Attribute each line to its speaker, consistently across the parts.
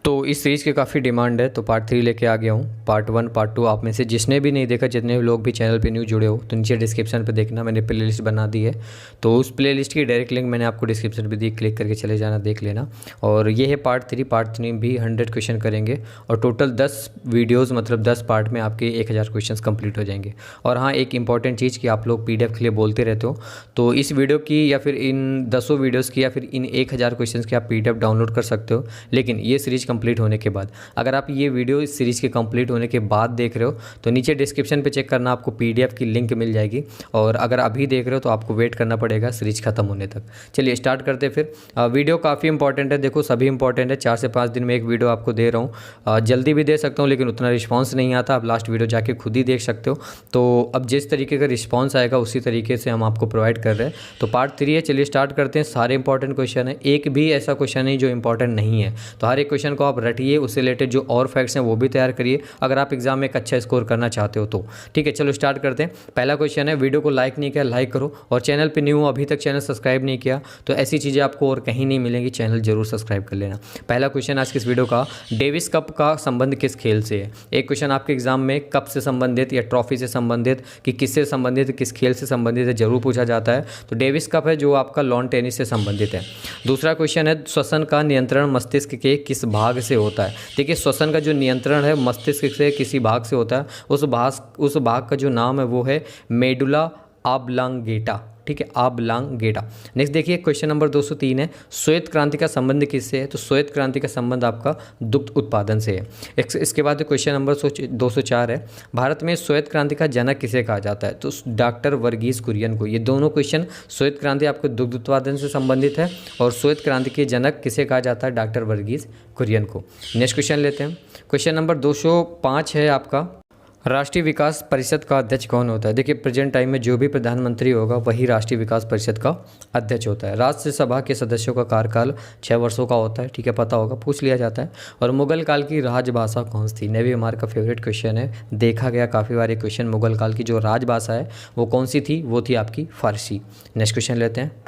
Speaker 1: तो इस सीरीज़ की काफ़ी डिमांड है, तो पार्ट 3 लेके आ गया हूँ। पार्ट 1 पार्ट 2 आप में से जिसने भी नहीं देखा, जितने भी लोग भी चैनल पे न्यू जुड़े हो, तो नीचे डिस्क्रिप्शन पे देखना, मैंने प्लेलिस्ट बना दी है। तो उस प्लेलिस्ट की डायरेक्ट लिंक मैंने आपको डिस्क्रिप्शन पे दी, क्लिक करके चले जाना, देख लेना। और ये है पार्ट 3। पार्ट 3 भी 100 क्वेश्चन करेंगे और टोटल 10 वीडियोज़ मतलब 10 पार्ट में आपके 1000 क्वेश्चन कंप्लीट हो जाएंगे। और हाँ, एक इंपॉर्टेंट चीज़ कि आप लोग PDF के लिए बोलते रहते हो, तो इस वीडियो की या फिर इन 10 वीडियोज़ की या फिर इन 1000 क्वेश्चन की आप PDF डाउनलोड कर सकते हो। लेकिन ये सीरीज़ कंप्लीट होने के बाद, अगर आप ये वीडियो इस सीरीज़ के कंप्लीट होने के बाद देख रहे हो तो नीचे डिस्क्रिप्शन पे चेक करना, आपको PDF की लिंक मिल जाएगी। और अगर अभी देख रहे हो तो आपको वेट करना पड़ेगा सीरीज़ ख़त्म होने तक। चलिए स्टार्ट करते हैं फिर। वीडियो काफ़ी इंपॉर्टेंट है, देखो सभी इंपॉर्टेंट है। 4 से 5 दिन में एक वीडियो आपको दे रहा हूँ। जल्दी भी दे सकता हूँ लेकिन उतना रिस्पॉन्स नहीं आता, आप लास्ट वीडियो जाके खुद ही देख सकते हो। तो अब जिस तरीके का रिस्पॉन्स आएगा उसी तरीके से हम आपको प्रोवाइड कर रहे हैं। तो पार्ट 3 है, चलिए स्टार्ट करते हैं। सारे इंपॉर्टेंट क्वेश्चन है, एक भी ऐसा क्वेश्चन नहीं जो इंपॉर्टेंट नहीं है। तो हर एक क्वेश्चन को आप रटिए, उससे रिलेटेड जो और फैक्ट्स हैं वो भी तैयार करिए, अगर आप एग्जाम में एक अच्छा स्कोर करना चाहते हो तो। ठीक है, चलो स्टार्ट करते हैं। पहला क्वेश्चन है, वीडियो को लाइक नहीं किया लाइक करो, और चैनल पे न्यू हो, अभी तक चैनल सब्सक्राइब नहीं किया तो ऐसी चीज़ें आपको और कहीं नहीं मिलेंगी, चैनल जरूर सब्सक्राइब कर लेना। पहला क्वेश्चन आज की इस वीडियो का, डेविस कप का संबंध किस खेल से है? एक क्वेश्चन आपके एग्जाम में कप से संबंधित या ट्रॉफी से संबंधित कि किससे संबंधित, किस खेल से संबंधित है, जरूर पूछा जाता है। तो डेविस कप है जो आपका लॉन टेनिस से संबंधित है। दूसरा क्वेश्चन है, श्वसन का नियंत्रण मस्तिष्क के किस भाग से होता है? देखिए, श्वसन का जो नियंत्रण है मस्तिष्क से किसी भाग से होता है, उस भाग का जो नाम है वो है मेडुला ऑब्लांगेटा। ठीक है, ऑब्लांगेटा। नेक्स्ट देखिए क्वेश्चन नंबर 203 है, श्वेत क्रांति का संबंध किससे है? तो श्वेत क्रांति का संबंध आपका दुग्ध उत्पादन से है। इसके बाद क्वेश्चन नंबर 204 है, भारत में श्वेत क्रांति का जनक किसे कहा जाता है? तो डॉक्टर वर्गीस कुरियन को। ये दोनों क्वेश्चन, श्वेत क्रांति आपको दुग्ध उत्पादन से संबंधित है और श्वेत क्रांति के जनक किसे कहा जाता है? डॉक्टर वर्गीस कुरियन को। नेक्स्ट क्वेश्चन लेते हैं। क्वेश्चन नंबर 205 है आपका, राष्ट्रीय विकास परिषद का अध्यक्ष कौन होता है? देखिए, प्रेजेंट टाइम में जो भी प्रधानमंत्री होगा वही राष्ट्रीय विकास परिषद का अध्यक्ष होता है। राज्यसभा के सदस्यों का कार्यकाल 6 वर्षों का होता है। ठीक है, पता होगा, पूछ लिया जाता है। और मुगल काल की राजभाषा कौन सी थी? नेवी हमारे का फेवरेट क्वेश्चन है, देखा गया काफ़ी बार ये क्वेश्चन। मुगल काल की जो राजभाषा है वो कौन सी थी? वो थी आपकी फारसी। नेक्स्ट क्वेश्चन लेते हैं।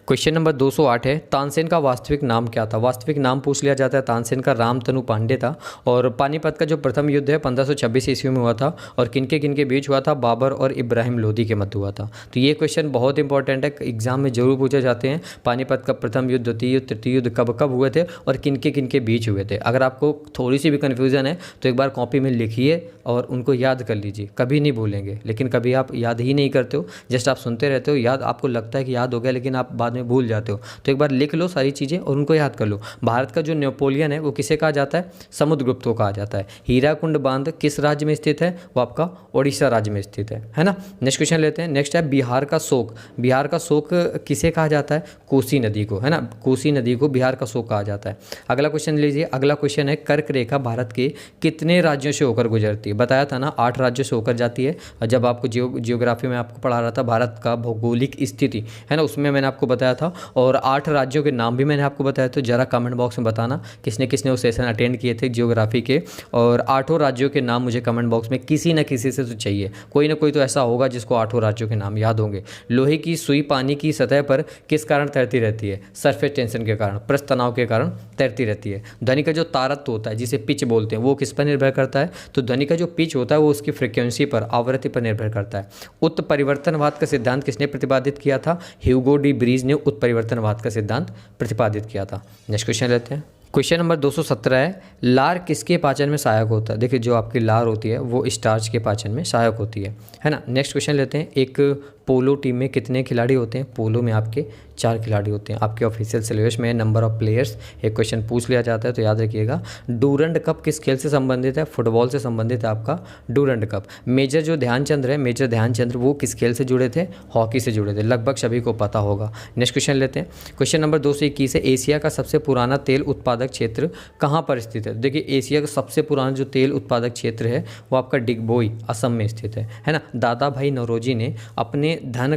Speaker 1: क्वेश्चन नंबर 208 है, तानसेन का वास्तविक नाम क्या था? वास्तविक नाम पूछ लिया जाता है। तानसेन का रामतनु पांडे था। और पानीपत का जो प्रथम युद्ध है 1526 ईस्वी में हुआ था और किनके बीच हुआ था? बाबर और इब्राहिम लोदी के मध्य हुआ था। तो ये क्वेश्चन बहुत इंपॉर्टेंट है, एग्जाम में जरूर पूछे जाते हैं। पानीपत का प्रथम युद्ध, द्वितीय युद्ध, तृतीय युद्ध कब हुए थे और किनके बीच हुए थे? अगर आपको थोड़ी सी भी कन्फ्यूजन है तो एक बार कॉपी में लिखिए और उनको याद कर लीजिए, कभी नहीं भूलेंगे। लेकिन कभी आप याद ही नहीं करते हो, जस्ट आप सुनते रहते हो, याद आपको लगता है कि याद हो गया लेकिन आप बाद में भूल जाते हो। तो एक बार लिख लो सारी चीज़ें और उनको याद कर लो। भारत का जो नेपोलियन है वो किसे कहा जाता है? समुद्रगुप्त को कहा जाता है। हीराकुंड बांध किस राज्य में स्थित है? वो आपका ओडिशा राज्य में स्थित है ना। नेक्स्ट क्वेश्चन लेते हैं। नेक्स्ट है, बिहार का शोक। बिहार का शोक किसे कहा जाता है? कोसी नदी को, है ना। कोसी नदी को बिहार का शोक कहा जाता है। अगला क्वेश्चन लीजिए। अगला क्वेश्चन है, कर्क रेखा भारत के कितने राज्यों से होकर गुजरती है? बताया था ना 8 राज्यों से होकर जाती है। जब आपको जियोग्राफी में आपको पढ़ा रहा था भारत का भौगोलिक स्थिति, है ना, उसमें मैंने आपको बताया था। और 8 राज्यों के नाम भी मैंने आपको बताया, तो जरा कमेंट बॉक्स में बताना किसने किसने वो सेशन अटेंड किए थे जियोग्राफी के। और 8 राज्यों के नाम मुझे कमेंट बॉक्स में किसी न किसी से तो चाहिए, कोई ना कोई तो ऐसा होगा जिसको 8 राज्यों के नाम याद होंगे। लोहे की सुई पानी की सतह पर किस कारण तैरती रहती है? सरफेस टेंशन के कारण, पृष्ठ तनाव के कारण तैरती रहती है। ध्वनि का जो तारत्व होता है जिसे पिच बोलते हैं वो किस पर निर्भर करता है? तो ध्वनि का जो पिच होता है वो उसकी फ्रिक्वेंसी पर, आवृत्ति पर निर्भर करता है। उत्परिवर्तनवाद का सिद्धांत किसने प्रतिपादित किया था? ह्यूगो डी ब्रीज ने उत्परिवर्तनवाद का सिद्धांत प्रतिपादित किया था। नेक्स्ट क्वेश्चन लेते हैं। क्वेश्चन नंबर 217 है, लार किसके पाचन में सहायक होता है? देखिए, जो आपकी लार होती है वो स्टार्च के पाचन में सहायक होती है ना। नेक्स्ट क्वेश्चन लेते हैं। एक पोलो टीम में कितने खिलाड़ी होते हैं? पोलो में आपके 4 खिलाड़ी होते हैं। आपके ऑफिशियल सिलेबस में नंबर ऑफ प्लेयर्स एक क्वेश्चन पूछ लिया जाता है, तो याद रखिएगा। डूरंड कप किस खेल से संबंधित है? फुटबॉल से संबंधित है आपका डूरंड कप। मेजर जो ध्यानचंद्र है, मेजर ध्यानचंद्र, वो किस खेल से जुड़े थे? हॉकी से जुड़े थे, लगभग सभी को पता होगा। नेक्स्ट क्वेश्चन लेते हैं। क्वेश्चन नंबर 221 है, एशिया का सबसे पुराना तेल उत्पादक क्षेत्र कहाँ पर स्थित है? देखिए, एशिया का सबसे पुराना जो तेल उत्पादक क्षेत्र है वो आपका डिगबोई, असम में स्थित है ना। दादा भाई नौरोजी ने अपने धन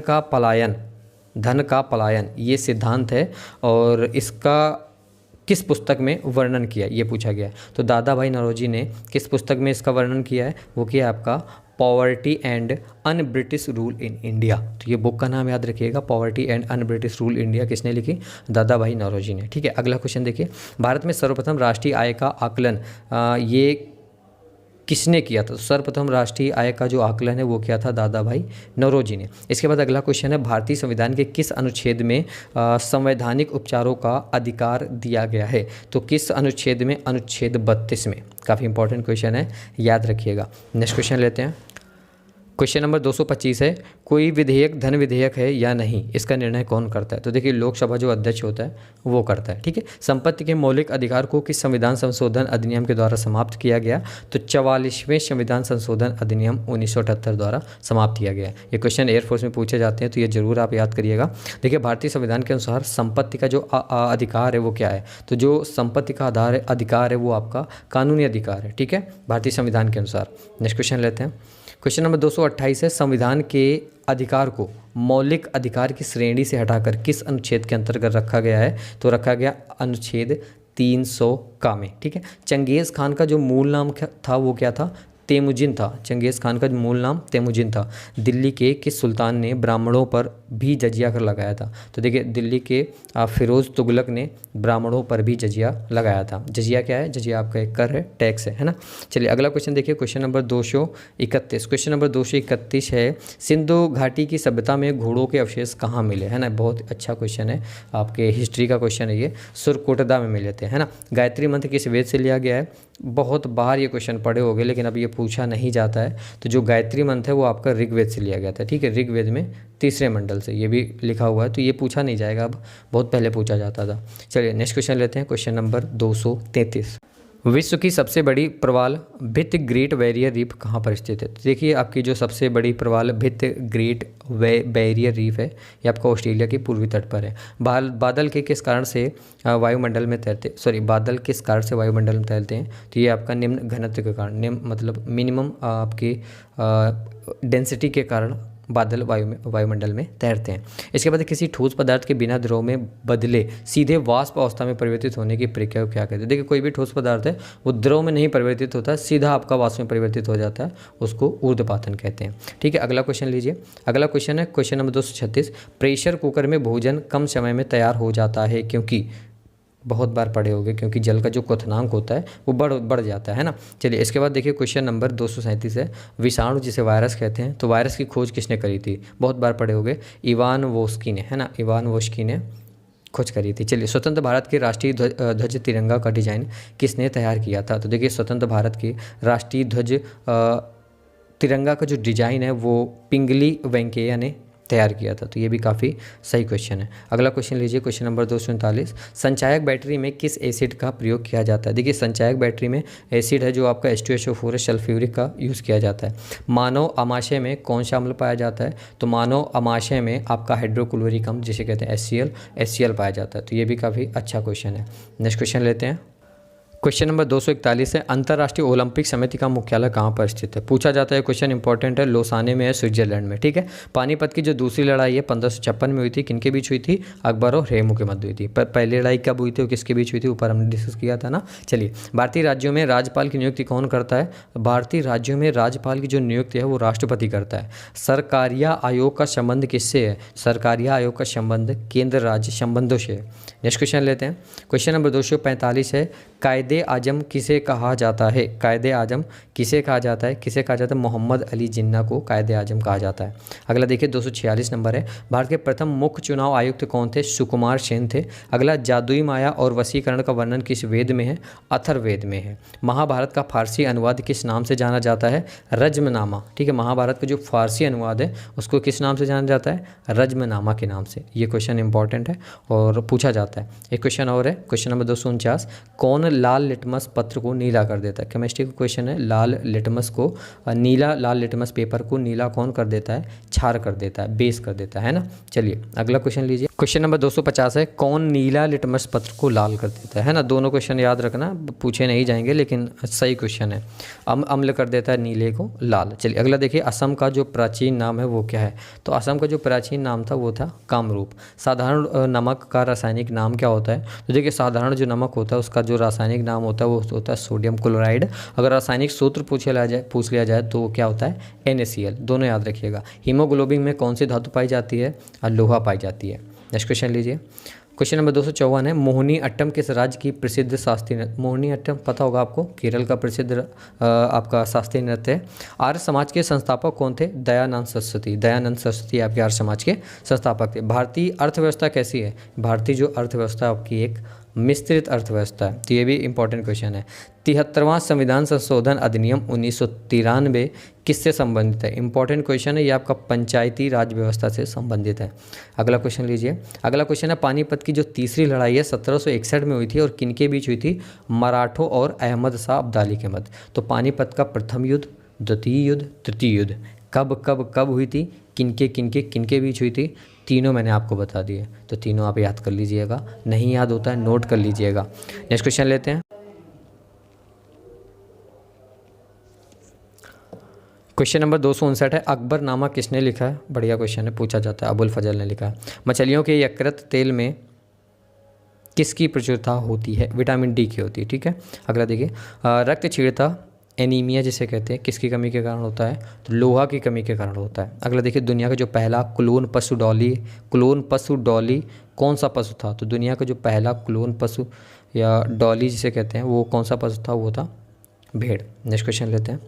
Speaker 1: का पलायन ये सिद्धांत है और इसका किस पुस्तक में वर्णन किया, ये पूछा गया है। तो दादा भाई नौरोजी ने किस पुस्तक में इसका वर्णन किया है? वो किया है आपका poverty and un British rule in India. तो ये बुक का नाम याद रखिएगा, poverty and un British rule India. किसने लिखी? दादा भाई नौरोजी ने। ठीक है, अगला क्वेश्चन देखिए, भारत में सर्वप्रथम राष्ट्रीय आय का आकलन ये किसने किया था? तो सर्वप्रथम राष्ट्रीय आय का जो आकलन है वो किया था दादा भाई नौरोजी ने। इसके बाद अगला क्वेश्चन है, भारतीय संविधान के किस अनुच्छेद में संवैधानिक उपचारों का अधिकार दिया गया है? तो किस अनुच्छेद में? अनुच्छेद 32 में। काफ़ी इंपॉर्टेंट क्वेश्चन है, याद रखिएगा। नेक्स्ट क्वेश्चन लेते हैं। क्वेश्चन नंबर 225 है, कोई विधेयक धन विधेयक है या नहीं, इसका निर्णय कौन करता है? तो देखिए, लोकसभा जो अध्यक्ष होता है वो करता है। ठीक है, संपत्ति के मौलिक अधिकार को किस संविधान संशोधन अधिनियम के द्वारा समाप्त किया गया? तो 44वें संविधान संशोधन अधिनियम 1978 द्वारा समाप्त किया गया। ये क्वेश्चन एयरफोर्स में पूछे जाते हैं, तो ये जरूर आप याद करिएगा। देखिए, भारतीय संविधान के अनुसार संपत्ति का जो अधिकार है वो क्या है? तो जो संपत्ति का अधिकार है वो आपका कानूनी अधिकार है। ठीक है, भारतीय संविधान के अनुसार। नेक्स्ट क्वेश्चन लेते हैं। क्वेश्चन नंबर 228 है, संविधान के अधिकार को मौलिक अधिकार की श्रेणी से हटाकर किस अनुच्छेद के अंतर्गत रखा गया है? तो रखा गया अनुच्छेद 300 का में। ठीक है, चंगेज़ खान का जो मूल नाम था वो क्या था? तेमुजिन था। चंगेज़ खान का मूल नाम तेमुजिन था। दिल्ली के किस सुल्तान ने ब्राह्मणों पर भी जजिया कर लगाया था? तो देखिए, दिल्ली के फिरोज़ तुगलक ने ब्राह्मणों पर भी जजिया लगाया था। जजिया क्या है? जजिया आपका एक कर है, टैक्स है ना। चलिए अगला क्वेश्चन देखिए, क्वेश्चन नंबर 231। क्वेश्चन नंबर 231 है, सिंधु घाटी की सभ्यता में घोड़ों के अवशेष कहाँ मिले? है ना, बहुत अच्छा क्वेश्चन है, आपके हिस्ट्री का क्वेश्चन है ये। सुरकोटदा में मिले थे, है ना। गायत्री मंत्र किस वेद से लिया गया है? बहुत बार ये क्वेश्चन पढ़े होंगे, लेकिन अब ये पूछा नहीं जाता है। तो जो गायत्री मंत्र है वो आपका ऋग्वेद से लिया गया था। ठीक है, ऋग्वेद में 3रे मंडल से ये भी लिखा हुआ है, तो ये पूछा नहीं जाएगा, अब बहुत पहले पूछा जाता था। चलिए नेक्स्ट क्वेश्चन लेते हैं, क्वेश्चन नंबर 233। विश्व की सबसे बड़ी प्रवाल भित्ति ग्रेट बैरियर रीफ कहाँ पर स्थित है? तो देखिए, आपकी जो सबसे बड़ी प्रवाल भित्ति ग्रेट बैरियर रीफ है ये आपका ऑस्ट्रेलिया के पूर्वी तट पर है। बादल के किस कारण से वायुमंडल में तैरते बादल किस कारण से वायुमंडल में तैरते हैं? तो ये आपका निम्न घनत्व के कारण, निम्न मतलब मिनिमम आपकी डेंसिटी के कारण बादल वायुमंडल में तैरते हैं। इसके बाद किसी ठोस पदार्थ के बिना द्रव में बदले सीधे वाष्प अवस्था में परिवर्तित होने की प्रक्रिया को क्या कहते हैं? देखिए, कोई भी ठोस पदार्थ है वो द्रव में नहीं परिवर्तित होता, सीधा आपका वाष्प में परिवर्तित हो जाता है, उसको ऊर्ध्वपातन कहते हैं। ठीक है, अगला क्वेश्चन लीजिए। अगला क्वेश्चन है क्वेश्चन नंबर 236। प्रेशर कुकर में भोजन कम समय में तैयार हो जाता है क्योंकि? बहुत बार पढ़े होंगे, क्योंकि जल का जो क्वथनांक होता है वो बढ़ जाता है ना। चलिए इसके बाद देखिए, क्वेश्चन नंबर 237 है, विषाणु जिसे वायरस कहते हैं, तो वायरस की खोज किसने करी थी? बहुत बार पढ़े होंगे, इवान वोस्की ने, है ना, इवान वोस्की ने खोज करी थी। चलिए, स्वतंत्र भारत के राष्ट्रीय ध्वज तिरंगा का डिजाइन किसने तैयार किया था? तो देखिए, स्वतंत्र भारत के राष्ट्रीय ध्वज तिरंगा का जो डिजाइन है वो पिंगली वेंकैया ने तैयार किया था। तो ये भी काफ़ी सही क्वेश्चन है। अगला क्वेश्चन लीजिए, क्वेश्चन नंबर 239। संचायक बैटरी में किस एसिड का प्रयोग किया जाता है? देखिए, संचायक बैटरी में एसिड है जो आपका H2SO4 सल्फ्यूरिक का यूज़ किया जाता है। मानव आमाशय में कौन सा अम्ल पाया जाता है? तो मानव आमाशय में आपका हाइड्रोक्लोरिक अम्ल जिसे कहते हैं HCl पाया जाता है। तो ये भी काफ़ी अच्छा क्वेश्चन है। नेक्स्ट क्वेश्चन लेते हैं, क्वेश्चन नंबर 241 है, अंतर्राष्ट्रीय ओलंपिक समिति का मुख्यालय कहाँ पर स्थित है? पूछा जाता है, क्वेश्चन इंपॉर्टेंट है, लोसाने में है, स्विट्जरलैंड में। ठीक है, पानीपत की जो दूसरी लड़ाई है 1556 में हुई थी, किनके बीच हुई थी? अकबर और रेमू के मध्य हुई थी। पहली लड़ाई कब हुई थी और किसके बीच हुई थी? ऊपर हमने डिस्कस किया था ना। चलिए, भारतीय राज्यों में राज्यपाल की नियुक्ति कौन करता है? भारतीय राज्यों में राज्यपाल की जो नियुक्ति है वो राष्ट्रपति करता है। सरकारिया आयोग का संबंध किससे है? सरकारिया आयोग का संबंध केंद्र राज्य संबंधों से है। नेक्स्ट क्वेश्चन लेते हैं, क्वेश्चन नंबर 245 है, कायदे आजम किसे कहा जाता है? कायदे आजम किसे कहा जाता है? किसे कहा जाता है? मोहम्मद अली जिन्ना को कायदे आजम कहा जाता है। अगला देखिए, 246 नंबर है, भारत के प्रथम मुख्य चुनाव आयुक्त कौन थे? सुकुमार सेन थे। अगला, जादुई माया और वशीकरण का वर्णन किस वेद में है? अथर्ववेद में है। महाभारत का फारसी अनुवाद किस नाम से जाना जाता है? रज्मनामा। ठीक है, महाभारत का जो फारसी अनुवाद है उसको किस नाम से जाना जाता है? रज्मनामा के नाम से। ये क्वेश्चन इंपॉर्टेंट है और पूछा जाता है। एक क्वेश्चन और है, क्वेश्चन नंबर 249, कौन लाल लिटमस पत्र को नीला कर देता है? केमिस्ट्री का क्वेश्चन है, लाल लिटमस को नीला, लाल लिटमस पेपर को नीला कौन कर देता है? क्षार कर देता है, बेस कर देता है ना। चलिए अगला क्वेश्चन लीजिए, क्वेश्चन नंबर 250 है, कौन नीला लिटमस पत्र को लाल कर देता है ना। दोनों क्वेश्चन याद रखना, पूछे नहीं जाएंगे लेकिन सही क्वेश्चन है। अम्ल कर देता है नीले को लाल। चलिए अगला देखिए, असम का जो प्राचीन नाम है वो क्या है? तो असम का जो प्राचीन नाम था वो था कामरूप। साधारण नमक का रासायनिक नाम क्या होता है? तो देखिए, साधारण जो नमक होता है उसका जो रासायनिक रासायनिक नाम होता है वो होता है सोडियम क्लोराइड। अगर रासायनिक सूत्र पूछ लिया जाए तो क्या होता है NaCl, दोनों याद रखिएगा। हीमोग्लोबिन में कौन सी धातु पाई जाती है? लोहा पाई जाती है। नेक्स्ट क्वेश्चन लीजिए। क्वेश्चन नंबर 254 है, मोहिनी अट्टम किस राज्य की प्रसिद्ध शास्त्रीय नृत्य? मोहिनी अट्टम पता होगा आपको, केरल का प्रसिद्ध आपका शास्त्रीय नृत्य है। आर्य समाज के संस्थापक कौन थे? दयानंद सरस्वती। दयानंद सरस्वती आपके आर्य समाज के संस्थापक थे। भारतीय अर्थव्यवस्था कैसी है? भारतीय जो अर्थव्यवस्था आपकी एक मिश्रित अर्थव्यवस्था है, तो ये भी इंपॉर्टेंट क्वेश्चन है। 73वां संविधान संशोधन अधिनियम 1993 किससे संबंधित है? इंपॉर्टेंट क्वेश्चन है ये, आपका पंचायती राज व्यवस्था से संबंधित है। अगला क्वेश्चन लीजिए। अगला क्वेश्चन है, पानीपत की जो तीसरी लड़ाई है 1761 में हुई थी और किनके बीच हुई थी? मराठों और अहमद शाह अब्दाली के मध्य। तो पानीपत का प्रथम युद्ध, द्वितीय युद्ध, तृतीय युद्ध कब कब कब हुई थी? किनके बीच हुई थी? तीनों मैंने आपको बता दिए, तो तीनों आप याद कर लीजिएगा। नहीं याद होता है नोट कर लीजिएगा। नेक्स्ट क्वेश्चन लेते हैं। क्वेश्चन नंबर 259 है, अकबरनामा किसने लिखा है? बढ़िया क्वेश्चन है, पूछा जाता है। अबुल फजल ने लिखा है। मछलियों के यकृत तेल में किसकी प्रचुरता होती है? विटामिन डी की होती है। ठीक है, अगला देखिए। रक्तक्षीणता एनीमिया जिसे कहते हैं किसकी कमी के कारण होता है? तो लोहा की कमी के कारण होता है। अगला देखिए, दुनिया का जो पहला क्लोन पशु डॉली कौन सा पशु था? तो दुनिया का जो पहला क्लोन पशु या डॉली जिसे कहते हैं वो कौन सा पशु था? वो था भेड़। नेक्स्ट क्वेश्चन लेते हैं।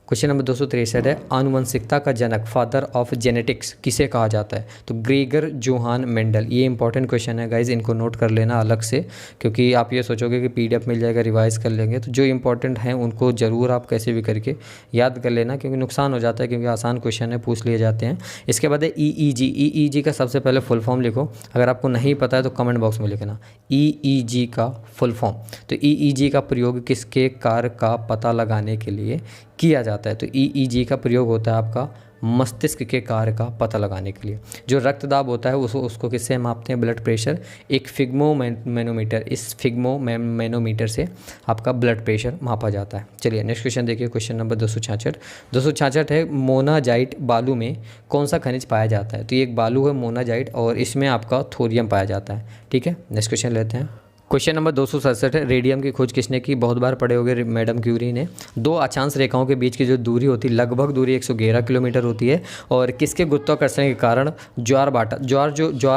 Speaker 1: क्वेश्चन नंबर 263 है, आनुवंशिकता का जनक, फादर ऑफ जेनेटिक्स किसे कहा जाता है? तो ग्रेगर जोहान मेंडल। ये इंपॉर्टेंट क्वेश्चन है गाइज, इनको नोट कर लेना अलग से, क्योंकि आप ये सोचोगे कि PDF मिल जाएगा रिवाइज कर लेंगे, तो जो इंपॉर्टेंट हैं उनको ज़रूर आप कैसे भी करके याद कर लेना, क्योंकि नुकसान हो जाता है, क्योंकि आसान क्वेश्चन है पूछ लिए जाते हैं। इसके बाद है EEG। EEG का सबसे पहले फुल फॉर्म लिखो, अगर आपको नहीं पता है तो कमेंट बॉक्स में लिखना EEG का फुल फॉर्म। तो EEG का प्रयोग किसके कार्य का पता लगाने के लिए किया जाता है? तो EEG का प्रयोग होता है आपका मस्तिष्क के कार्य का पता लगाने के लिए। जो रक्तदाब होता है उसको किससे मापते हैं? ब्लड प्रेशर, एक फिग्मोमैनोमीटर, इस फिग्मोमैनोमीटर से आपका ब्लड प्रेशर मापा जाता है। चलिए नेक्स्ट क्वेश्चन देखिए। क्वेश्चन नंबर 266 है, मोनाजाइट बालू में कौन सा खनिज पाया जाता है? तो ये एक बालू है मोनाजाइट और इसमें आपका थोरियम पाया जाता है। ठीक है, नेक्स्ट क्वेश्चन लेते हैं। क्वेश्चन नंबर 267 है, रेडियम की खोज किसने की? बहुत बार पढ़े होंगे, मैडम क्यूरी ने। दो अक्षांश रेखाओं के बीच की जो दूरी होती है, लगभग दूरी 111 किलोमीटर होती है, और किसके गुरुत्वाकर्षण के कारण ज्वार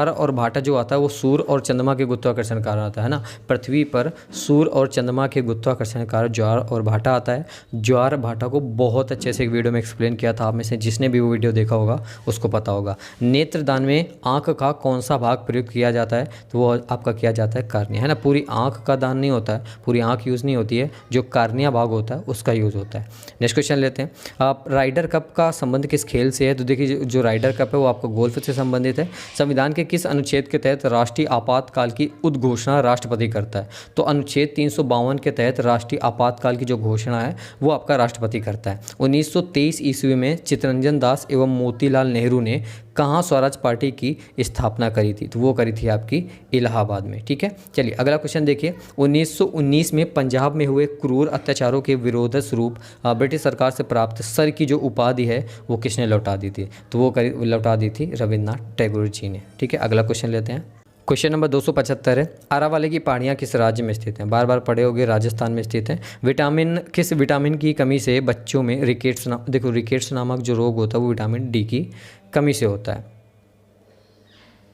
Speaker 1: और भाटा जो आता है वो सूर्य और चंद्रमा के गुरुत्वाकर्षण के कारण आता है ना। पृथ्वी पर सूर्य और चंद्रमा के गुरुत्वाकर्षण के कारण ज्वार और भाटा आता है। ज्वार भाटा को बहुत अच्छे से एक वीडियो में एक्सप्लेन किया था, आप में से जिसने भी वो वीडियो देखा होगा उसको पता होगा। नेत्रदान में आँख का कौन सा भाग प्रयुक्त किया जाता है? तो वो आपका किया जाता है कार्निया, है ना। पूरी आंख का दान नहीं होता है, पूरी आंख यूज़ नहीं होती है, जो कार्निया भाग होता है उसका यूज़ होता है। नेक्स्ट क्वेश्चन लेते हैं। आप राइडर कप का संबंध किस खेल से है? तो देखिए जो राइडर कप है वो आपको गोल्फ से संबंधित है। संविधान के किस अनुच्छेद के तहत राष्ट्रीय आपातकाल की उद्घोषणा राष्ट्रपति करता है? तो अनुच्छेद 352 के तहत राष्ट्रीय आपातकाल की जो घोषणा है वो आपका राष्ट्रपति करता है। 1923 ईस्वी में चित्तरंजन दास एवं मोतीलाल नेहरू ने कहाँ स्वराज पार्टी की स्थापना करी थी? तो वो करी थी आपकी इलाहाबाद में। ठीक है, चलिए अगला क्वेश्चन देखिए। 1919 में पंजाब में हुए क्रूर अत्याचारों के विरोध स्वरूप ब्रिटिश सरकार से प्राप्त सर की जो उपाधि है वो किसने लौटा दी थी? तो वो लौटा दी थी रविन्द्रनाथ टैगोर जी ने। ठीक है, अगला क्वेश्चन लेते हैं। क्वेश्चन नंबर 275 है, अरावली की पहाड़ियाँ किस राज्य में स्थित हैं? बार बार पढ़े होंगे, राजस्थान में स्थित हैं। किस विटामिन की कमी से बच्चों में रिकेट्स नामक जो रोग होता है वो विटामिन डी की कमी से होता है।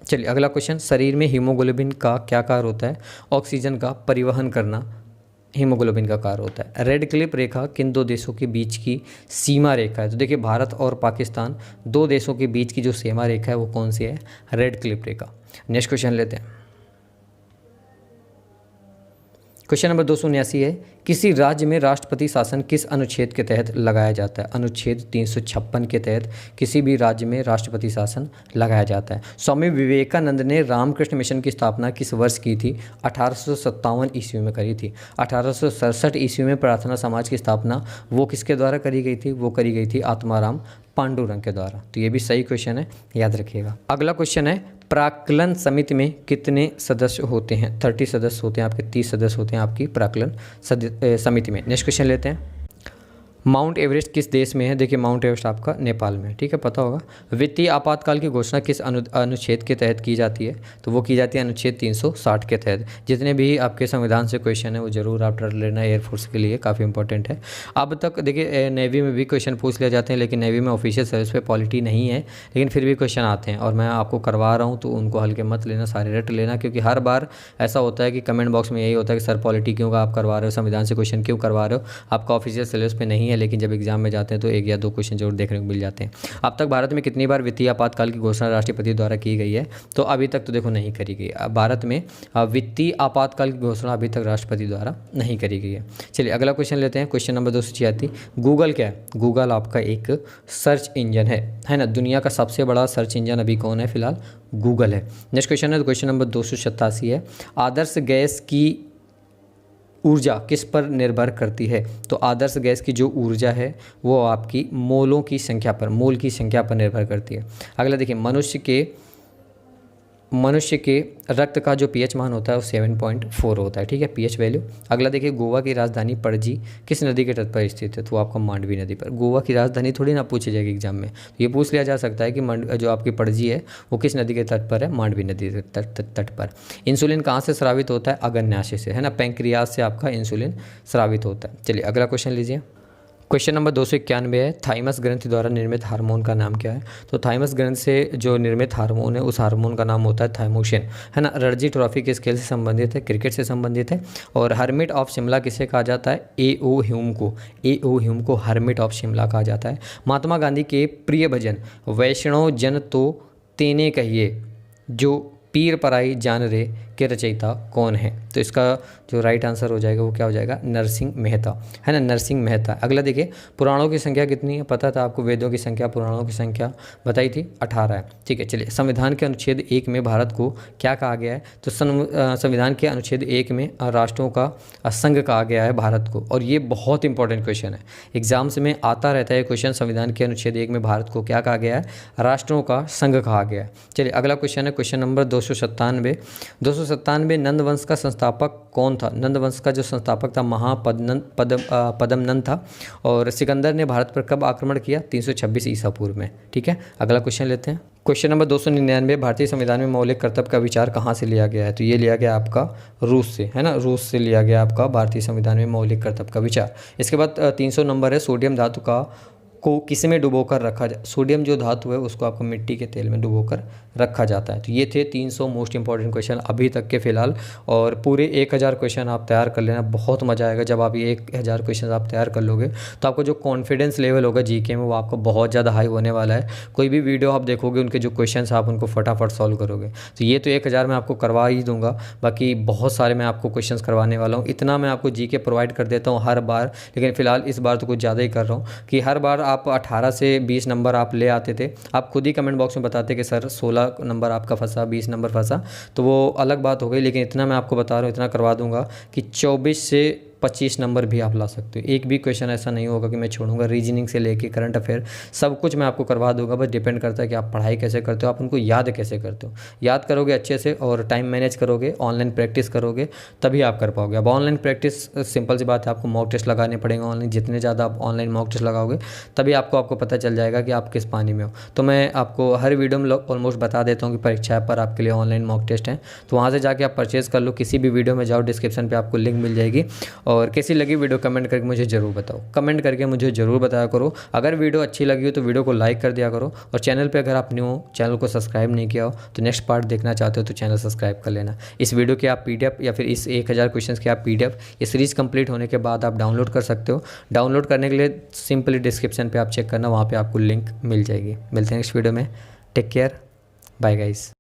Speaker 1: चलिए अगला क्वेश्चन, शरीर में हीमोग्लोबिन का क्या कार्य होता है? ऑक्सीजन का परिवहन करना हीमोग्लोबिन का कार्य होता है। रेड क्लिफ रेखा किन दो देशों के बीच की सीमा रेखा है? तो देखिए भारत और पाकिस्तान दो देशों के बीच की जो सीमा रेखा है वो कौन सी है? रेड क्लिफ रेखा। नेक्स्ट क्वेश्चन लेते हैं। क्वेश्चन नंबर 279 है, किसी राज्य में राष्ट्रपति शासन किस अनुच्छेद के तहत लगाया जाता है? अनुच्छेद 356 के तहत किसी भी राज्य में राष्ट्रपति शासन लगाया जाता है। स्वामी विवेकानंद ने रामकृष्ण मिशन की स्थापना किस वर्ष की थी? 1857 ईस्वी में करी थी। 1867 ईस्वी में प्रार्थना समाज की स्थापना वो किसके द्वारा करी गई थी? वो करी गई थी आत्माराम पांडुरंग के द्वारा। तो ये भी सही क्वेश्चन है, याद रखिएगा। अगला क्वेश्चन है, प्राक्कलन समिति में कितने सदस्य होते हैं? 30 सदस्य होते हैं आपके, 30 सदस्य होते हैं आपकी प्राक्कलन समिति में। नेक्स्ट क्वेश्चन लेते हैं। माउंट एवरेस्ट किस देश में है? देखिए माउंट एवरेस्ट आपका नेपाल में, ठीक है, पता होगा। वित्तीय आपातकाल की घोषणा किस अनुच्छेद के तहत की जाती है? तो वो की जाती है अनुच्छेद 360 के तहत। जितने भी आपके संविधान से क्वेश्चन है वो जरूर आप कर लेना, एयरफोर्स के लिए काफ़ी इंपॉर्टेंट है। अब तक देखिए नेवी में भी क्वेश्चन पूछ लिया जाते हैं, लेकिन नेवी में ऑफिशियल सर्विस पे पॉलिटी नहीं है, लेकिन फिर भी क्वेश्चन आते हैं और मैं आपको करवा रहा हूँ, तो उनको हल्के मत लेना, सारे रट लेना, क्योंकि हर बार ऐसा होता है कि कमेंट बॉक्स में यही होता है कि सर पॉलिटी क्यों का आप करवा रहे हो, संविधान से क्वेश्चन क्यों करवा रहे हो, आपका ऑफिशियल सिलेबस पे नहीं है, लेकिन जब एग्जाम में जाते हैं तो 1 या 2 क्वेश्चन जरूर देखने को मिल जाते हैं। अब तक भारत में कितनी बार वित्तीय आपातकाल की घोषणा राष्ट्रपति द्वारा की गई है? तो अभी तक तो देखो नहीं करी गई। भारत में वित्तीय आपातकाल की घोषणा अभी तक राष्ट्रपति द्वारा नहीं करी गई है। चलिए अगला क्वेश्चन लेते हैं, क्वेश्चन नंबर 286। गूगल क्या है? गूगल आपका एक सर्च इंजन है ना। दुनिया का सबसे बड़ा सर्च इंजन अभी कौन है? फिलहाल गूगल है। नेक्स्ट क्वेश्चन है, क्वेश्चन नंबर 287 है, आदर्श गैस की ऊर्जा किस पर निर्भर करती है? तो आदर्श गैस की जो ऊर्जा है वो आपकी मोल की संख्या पर निर्भर करती है। अगला देखिए, मनुष्य के रक्त का जो पीएच मान होता है वो 7.4 होता है, ठीक है, पीएच वैल्यू। अगला देखिए, गोवा की राजधानी पणजी किस नदी के तट पर स्थित है? तो आपका मांडवी नदी पर। गोवा की राजधानी थोड़ी ना पूछी जाएगी एग्जाम में, तो ये पूछ लिया जा सकता है कि जो आपकी पणजी है वो किस नदी के तट पर है? मांडवी नदी के तट पर। इंसुलिन कहाँ से स्रावित होता है? अग्न्याशय से, है ना, पैंक्रियाज से आपका इंसुलिन स्रावित होता है। चलिए अगला क्वेश्चन लीजिए, क्वेश्चन नंबर 291 है, थाइमस ग्रंथि द्वारा निर्मित हार्मोन का नाम क्या है? तो थाइमस ग्रंथि से जो निर्मित हार्मोन है उस हार्मोन का नाम होता है थाइमोसिन, है ना। रणजी ट्रॉफी किस खेल से संबंधित है? क्रिकेट से संबंधित है। और हर्मिट ऑफ शिमला किसे कहा जाता है? A.O. ह्यूम को हर्मिट ऑफ शिमला कहा जाता है। महात्मा गांधी के प्रिय भजन वैष्णव जन तो तेने कहिए जो पीर पराई जान रे के रचयिता कौन है? तो इसका जो राइट आंसर हो जाएगा वो क्या हो जाएगा? नरसिंह मेहता, है ना, नरसिंह मेहता। अगला देखिए, पुराणों की संख्या कितनी है? पता था आपको, वेदों की संख्या, पुराणों की संख्या बताई थी, 18 है, ठीक है। चलिए, संविधान के अनुच्छेद 1 में भारत को क्या कहा गया है? तो संविधान के अनुच्छेद 1 में राष्ट्रों का संघ कहा गया है भारत को, और ये बहुत इंपॉर्टेंट क्वेश्चन है, एग्जाम्स में आता रहता है क्वेश्चन। संविधान के अनुच्छेद 1 में भारत को क्या कहा गया है? राष्ट्रों का संघ कहा गया है। चलिए अगला क्वेश्चन है, क्वेश्चन नंबर 297। नंद वंश का संस्थापक कौन था? नंद वंश का जो संस्थापक था पद्मनंद था। और सिकंदर ने भारत पर कब आक्रमण किया? 326 ईसा पूर्व में, ठीक है। अगला क्वेश्चन लेते हैं, क्वेश्चन नंबर 299, भारतीय संविधान में मौलिक कर्तव्य का विचार कहाँ से लिया गया है? तो ये लिया गया आपका रूस से, है ना, रूस से लिया गया आपका भारतीय संविधान में मौलिक कर्तव्य का विचार। इसके बाद 300 नंबर है, सोडियम धातु को किस में डुबोकर रखा जाए? सोडियम जो धातु है उसको आपको मिट्टी के तेल में डुबोकर रखा जाता है। तो ये थे 300 मोस्ट इंपॉर्टेंट क्वेश्चन अभी तक के फिलहाल, और पूरे 1000 क्वेश्चन आप तैयार कर लेना, बहुत मज़ा आएगा जब आप ये 1000 क्वेश्चन आप तैयार कर लोगे, तो आपको जो कॉन्फिडेंस लेवल होगा जीके में वो आपको बहुत ज़्यादा हाई होने वाला है। कोई भी वीडियो आप देखोगे उनके जो क्वेश्चन आप उनको फटाफट सॉल्व करोगे। तो ये तो 1000 मैं आपको करवा ही दूंगा, बाकी बहुत सारे मैं आपको क्वेश्चन करवाने वाला हूँ। इतना मैं आपको जीके प्रोवाइड कर देता हूँ हर बार, लेकिन फिलहाल इस बार तो कुछ ज़्यादा ही कर रहा हूँ कि हर बार आप 18 से 20 नंबर आप ले आते थे। आप खुद ही कमेंट बॉक्स में बताते कि सर 16 नंबर आपका फंसा, 20 नंबर फंसा, तो वो अलग बात हो गई, लेकिन इतना मैं आपको बता रहा हूँ, इतना करवा दूंगा कि 24 से 25 नंबर भी आप ला सकते हो। एक भी क्वेश्चन ऐसा नहीं होगा कि मैं छोड़ूंगा, रीजनिंग से लेके करंट अफेयर सब कुछ मैं आपको करवा दूंगा। बस डिपेंड करता है कि आप पढ़ाई कैसे करते हो, आप उनको याद कैसे करते हो। याद करोगे अच्छे से और टाइम मैनेज करोगे, ऑनलाइन प्रैक्टिस करोगे, तभी आप कर पाओगे। अब ऑनलाइन प्रैक्टिस सिंपल सी बात है, आपको मॉक टेस्ट लगाने पड़ेंगे ऑनलाइन। जितने ज़्यादा आप ऑनलाइन मॉक टेस्ट लगाओगे तभी आपको पता चल जाएगा कि आप किस पानी में हो। तो मैं आपको हर वीडियो में ऑलमोस्ट बता देता हूँ कि परीक्षा पर आपके लिए ऑनलाइन मॉक टेस्ट हैं, तो वहाँ से जाके आप परचेज़ कर लो। किसी भी वीडियो में जाओ, डिस्क्रिप्शन पर आपको लिंक मिल जाएगी। और कैसी लगी वीडियो कमेंट करके मुझे ज़रूर बताओ, कमेंट करके मुझे ज़रूर बताया करो। अगर वीडियो अच्छी लगी हो तो वीडियो को लाइक कर दिया करो, और चैनल पे अगर आप न्यू हो, चैनल को सब्सक्राइब नहीं किया हो, तो नेक्स्ट पार्ट देखना चाहते हो तो चैनल सब्सक्राइब कर लेना। इस वीडियो के आप पीडीएफ या फिर इस 1000 क्वेश्चन के आप पीडीएफ ये सीरीज़ कंप्लीट होने के बाद आप डाउनलोड कर सकते हो। डाउनलोड करने के लिए सिंपली डिस्क्रिप्शन पर आप चेक करना, वहाँ पर आपको लिंक मिल जाएगी। मिलते हैं नेक्स्ट वीडियो में, टेक केयर, बाय गाइस।